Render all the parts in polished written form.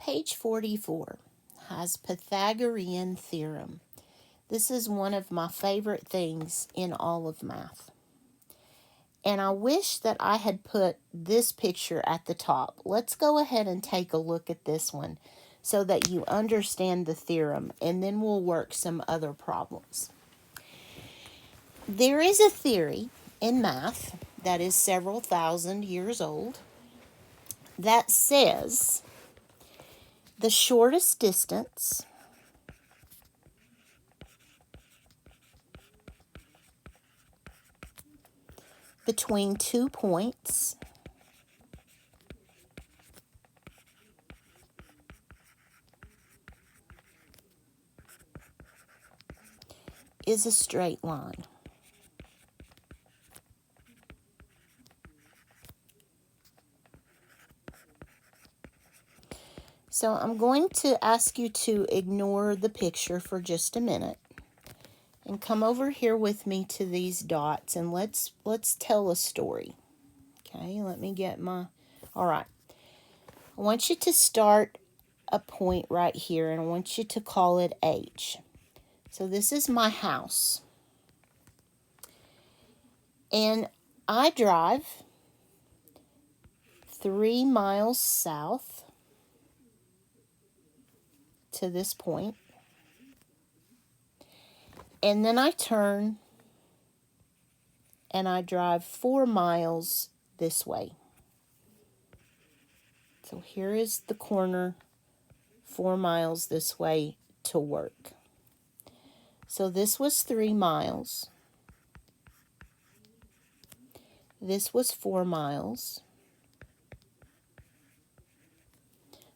Page 44 has Pythagorean theorem. This is one of my favorite things in all of math. And I wish that I had put this picture at the top. Let's go ahead and take a look at this one so that you understand the theorem, and then we'll work some other problems. There is a theory in math that is several thousand years old that says the shortest distance between 2 points is a straight line. So I'm going to ask you to ignore the picture for just a minute and come over here with me to these dots, and let's tell a story. Okay, let me get my, all right. I want you to start a point right here, and I want you to call it H. So this is my house. And I drive 3 miles south to this point. And then I turn and I drive 4 miles this way. So here is the corner, 4 miles this way to work. So this was 3 miles. This was 4 miles.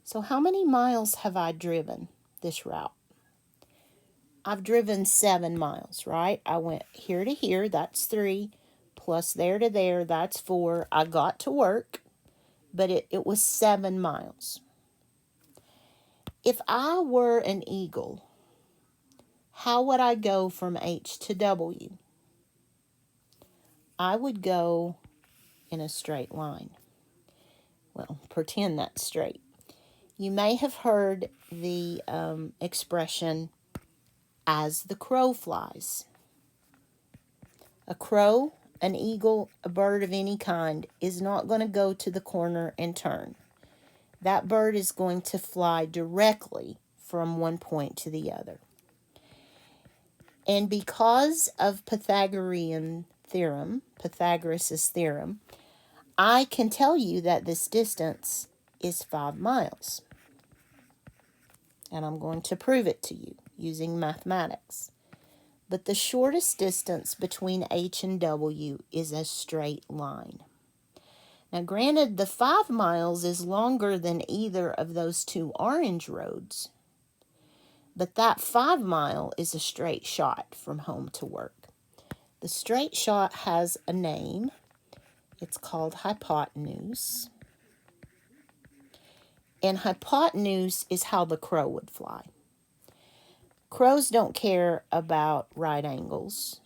So how many miles have I driven this route? I've driven 7 miles, right? I went here to here, that's 3, plus there to there, that's 4. I got to work, but it was 7 miles. If I were an eagle, how would I go from H to W? I would go in a straight line. Well, pretend that's straight. You may have heard the expression, as the crow flies. A crow, an eagle, a bird of any kind is not going to go to the corner and turn. That bird is going to fly directly from one point to the other. And because of Pythagorean theorem, Pythagoras' theorem, I can tell you that this distance is 5 miles. And I'm going to prove it to you using mathematics. But the shortest distance between H and W is a straight line. Now, granted, the 5 miles is longer than either of those two orange roads, but that 5 mile is a straight shot from home to work. The straight shot has a name. It's called hypotenuse. And hypotenuse is how the crow would fly. Crows don't care about right angles.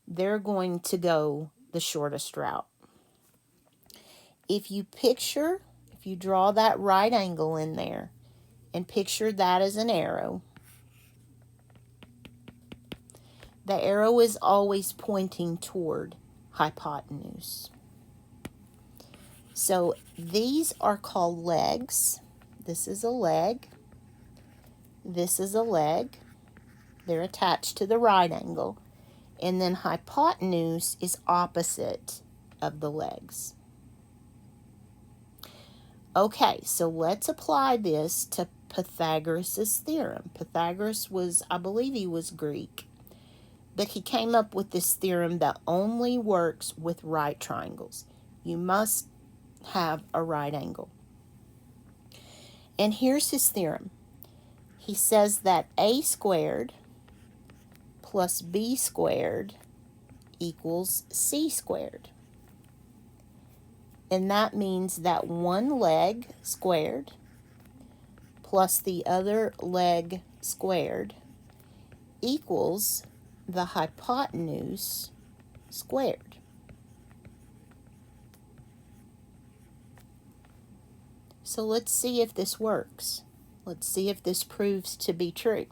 They're going to go the shortest route. If you draw that right angle in there and picture that as an arrow, the arrow is always pointing toward hypotenuse. So these are called legs. This is a leg. This is a leg. They're attached to the right angle. And then hypotenuse is opposite of the legs. Okay, so let's apply this to Pythagoras' theorem. Pythagoras was, I believe he was Greek, but he came up with this theorem that only works with right triangles. You must have a right angle. And here's his theorem. He says that a squared plus b squared equals c squared. And that means that one leg squared plus the other leg squared equals the hypotenuse squared. So let's see if this works. Let's see if this proves to be true.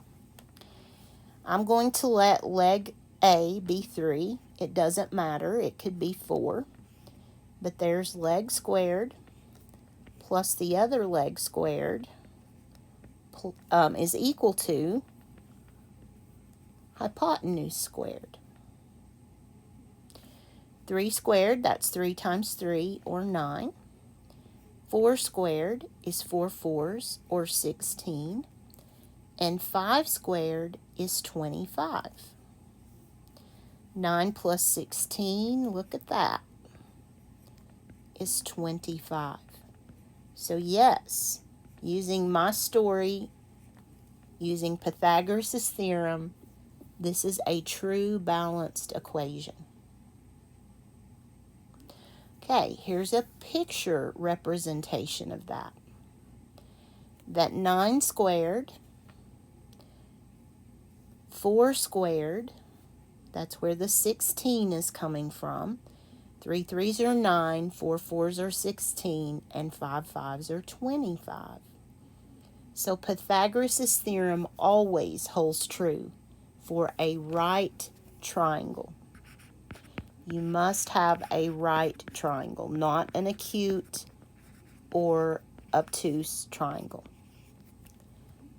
I'm going to let leg A be 3. It doesn't matter. It could be 4. But there's leg squared plus the other leg squared is equal to hypotenuse squared. 3 squared, that's 3 times 3, or 9. 4 squared is 4 fours, or 16. And 5 squared is 25. 9 plus 16, look at that, is 25. So yes, using my story, using Pythagoras' theorem, this is a true balanced equation. Okay, here's a picture representation of that. That 9 squared, 4 squared, that's where the 16 is coming from. 3 3s are 9, 4 4s are 16, and 5 5s are 25. So Pythagoras' theorem always holds true for a right triangle. You must have a right triangle, not an acute or obtuse triangle.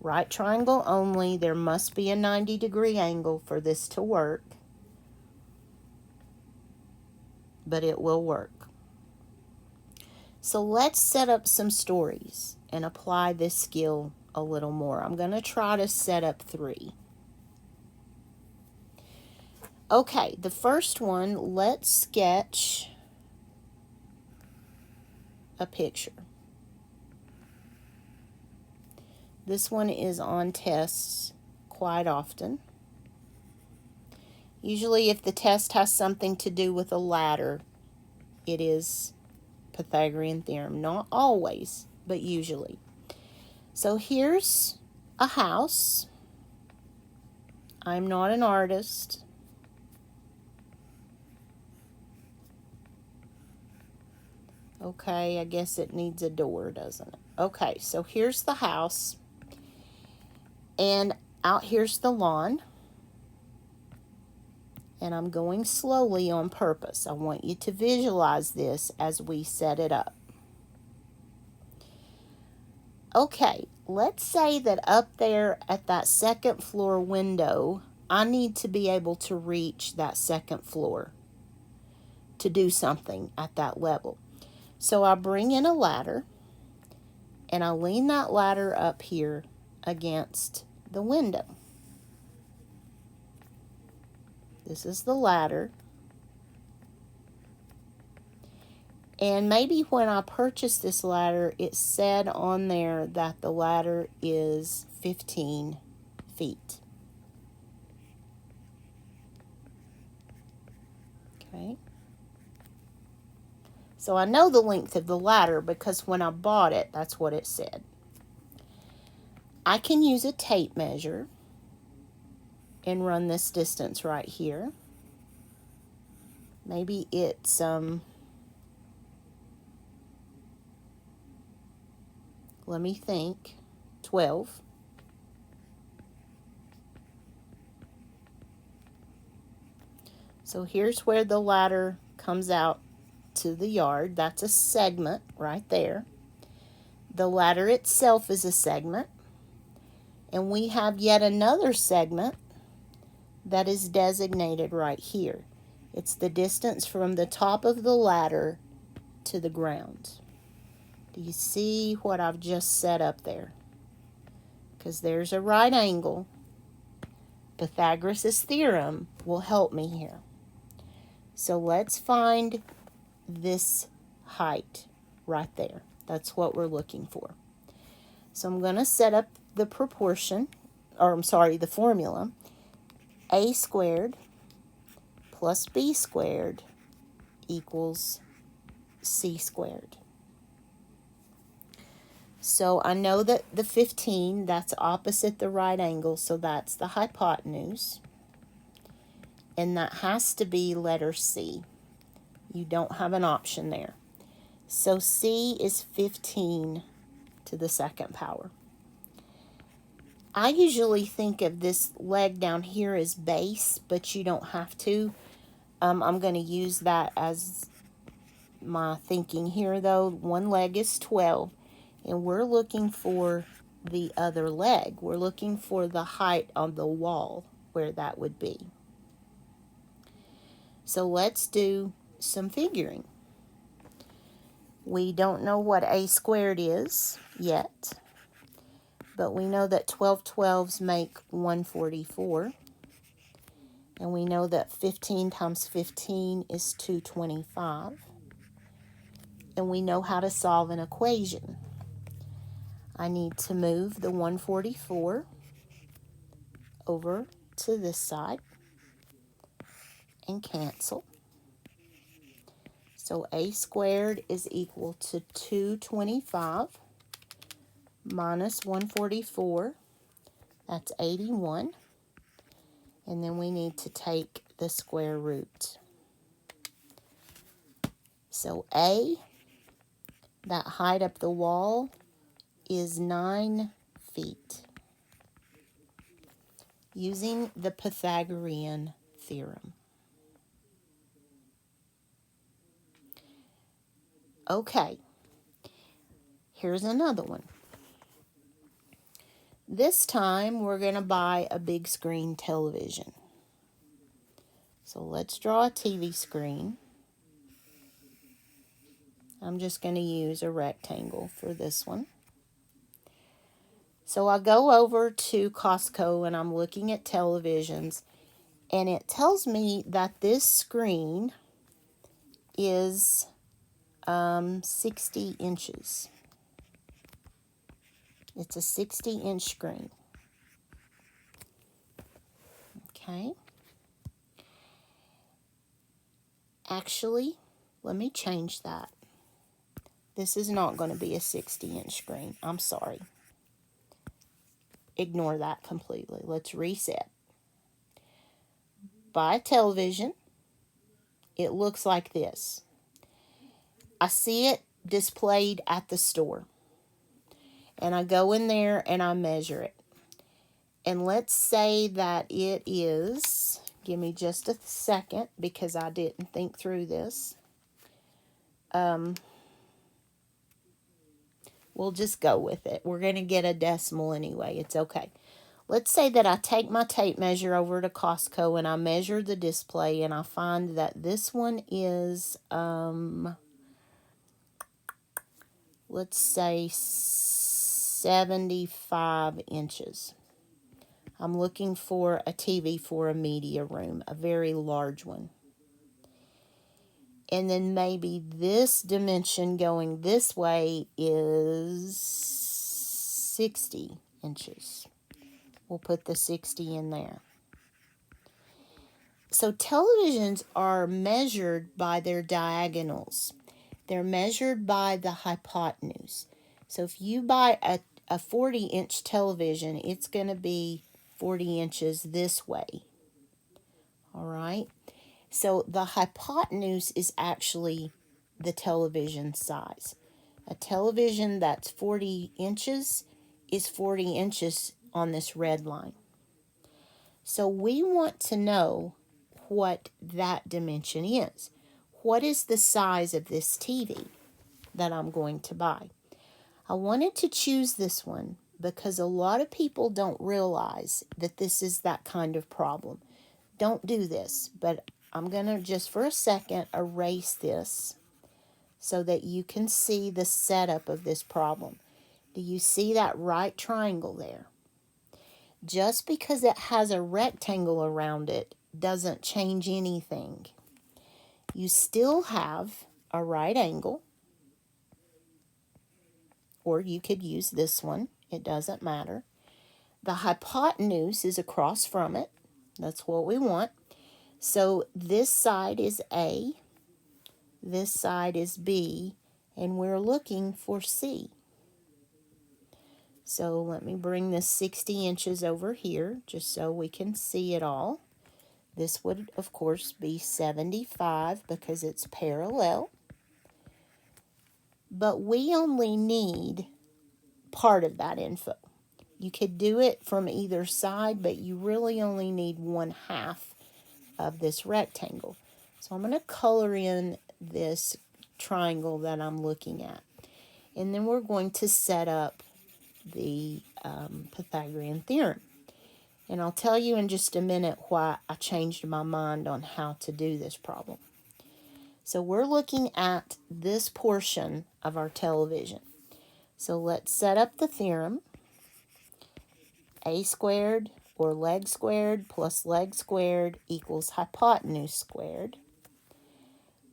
Right triangle only. There must be a 90-degree angle for this to work, but it will work. So let's set up some stories and apply this skill a little more. I'm going to try to set up 3. Okay, the first one, let's sketch a picture. This one is on tests quite often. Usually if the test has something to do with a ladder, it is Pythagorean theorem. Not always, but usually. So here's a house. I'm not an artist. Okay, I guess it needs a door, doesn't it? Okay, so here's the house. And out here's the lawn. And I'm going slowly on purpose. I want you to visualize this as we set it up. Okay, let's say that up there at that second floor window, I need to be able to reach that second floor to do something at that level. So I bring in a ladder, and I lean that ladder up here against the window. This is the ladder. And maybe when I purchased this ladder, it said on there that the ladder is 15 feet. Okay. So I know the length of the ladder because when I bought it, that's what it said. I can use a tape measure and run this distance right here. Maybe it's let me think, 12. So here's where the ladder comes out to the yard. That's a segment right there. The ladder itself is a segment. And we have yet another segment that is designated right here. It's the distance from the top of the ladder to the ground. Do you see what I've just set up there? Because there's a right angle. Pythagoras' theorem will help me here. So let's find this height right there. That's what we're looking for. So I'm going to set up the the formula. A squared plus B squared equals C squared. So I know that the 15, that's opposite the right angle, so that's the hypotenuse. And that has to be letter C. You don't have an option there. So C is 15 to the second power. I usually think of this leg down here as base, but you don't have to. I'm going to use that as my thinking here, though. One leg is 12, and we're looking for the other leg. We're looking for the height on the wall where that would be. So let's do some figuring. We don't know what a squared is yet, but we know that 12 12s make 144. And we know that 15 times 15 is 225. And we know how to solve an equation. I need to move the 144 over to this side and cancel. So a squared is equal to 225 minus 144. That's 81. And then we need to take the square root. So A, that height up the wall, is 9 feet using the Pythagorean theorem. Okay, here's another one. This time we're going to buy a big screen television. So let's draw a TV screen. I'm just going to use a rectangle for this one. So I go over to Costco and I'm looking at televisions, and it tells me that this screen is 60 inches. It's a 60-inch screen. Okay. Actually, let me change that. This is not going to be a 60-inch screen. I'm sorry. Ignore that completely. Let's reset. Buy a television. It looks like this. I see it displayed at the store. And I go in there and I measure it. And let's say that it is, give me just a second because I didn't think through this. We'll just go with it. We're going to get a decimal anyway. It's okay. Let's say that I take my tape measure over to Costco and I measure the display and I find that this one is, let's say 75 inches. I'm looking for a TV for a media room, a very large one. And then maybe this dimension going this way is 60 inches. We'll put the 60 in there. So televisions are measured by their diagonals. They're measured by the hypotenuse. So if you buy a 40-inch television, it's going to be 40 inches this way. All right? So the hypotenuse is actually the television size. A television that's 40 inches is 40 inches on this red line. So we want to know what that dimension is. What is the size of this TV that I'm going to buy? I wanted to choose this one because a lot of people don't realize that this is that kind of problem. Don't do this, but I'm going to just for a second erase this so that you can see the setup of this problem. Do you see that right triangle there? Just because it has a rectangle around it doesn't change anything. You still have a right angle, or you could use this one. It doesn't matter. The hypotenuse is across from it. That's what we want. So this side is A, this side is B, and we're looking for C. So let me bring this 60 inches over here just so we can see it all. This would, of course, be 75 because it's parallel. But we only need part of that info. You could do it from either side, but you really only need 1/2 of this rectangle. So I'm going to color in this triangle that I'm looking at. And then we're going to set up the Pythagorean theorem. And I'll tell you in just a minute why I changed my mind on how to do this problem. So we're looking at this portion of our television. So let's set up the theorem. A squared, or leg squared, plus leg squared equals hypotenuse squared.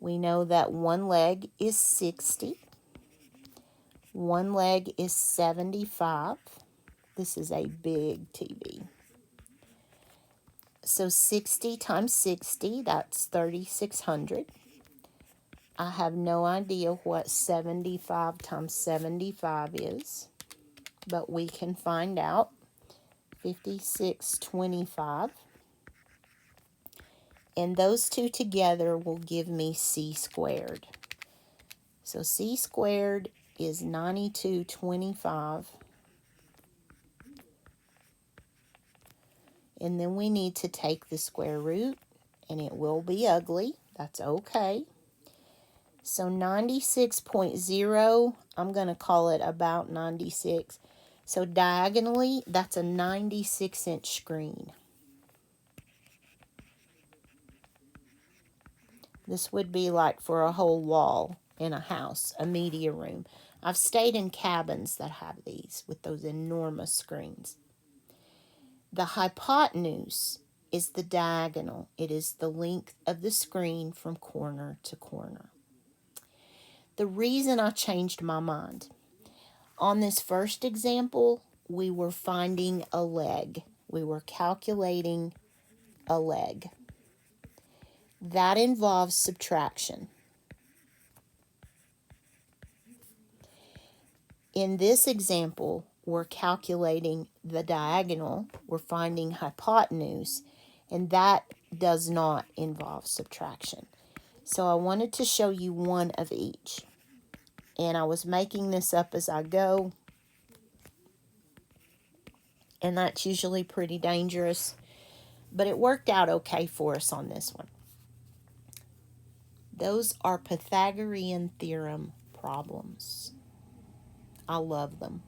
We know that one leg is 60. One leg is 75. This is a big TV. So 60 times 60, that's 3,600. I have no idea what 75 times 75 is, but we can find out. 5625. And those two together will give me c squared. So c squared is 9225. And then we need to take the square root, and it will be ugly. That's okay. So 96.0, I'm going to call it about 96. So diagonally, that's a 96-inch screen. This would be like for a whole wall in a house, a media room. I've stayed in cabins that have these with those enormous screens. The hypotenuse is the diagonal. It is the length of the screen from corner to corner. The reason I changed my mind, on this first example, we were finding a leg. We were calculating a leg. That involves subtraction. In this example, we're calculating the diagonal. We're finding hypotenuse, and that does not involve subtraction. So I wanted to show you one of each. And I was making this up as I go, and that's usually pretty dangerous, but it worked out okay for us on this one. Those are Pythagorean theorem problems. I love them.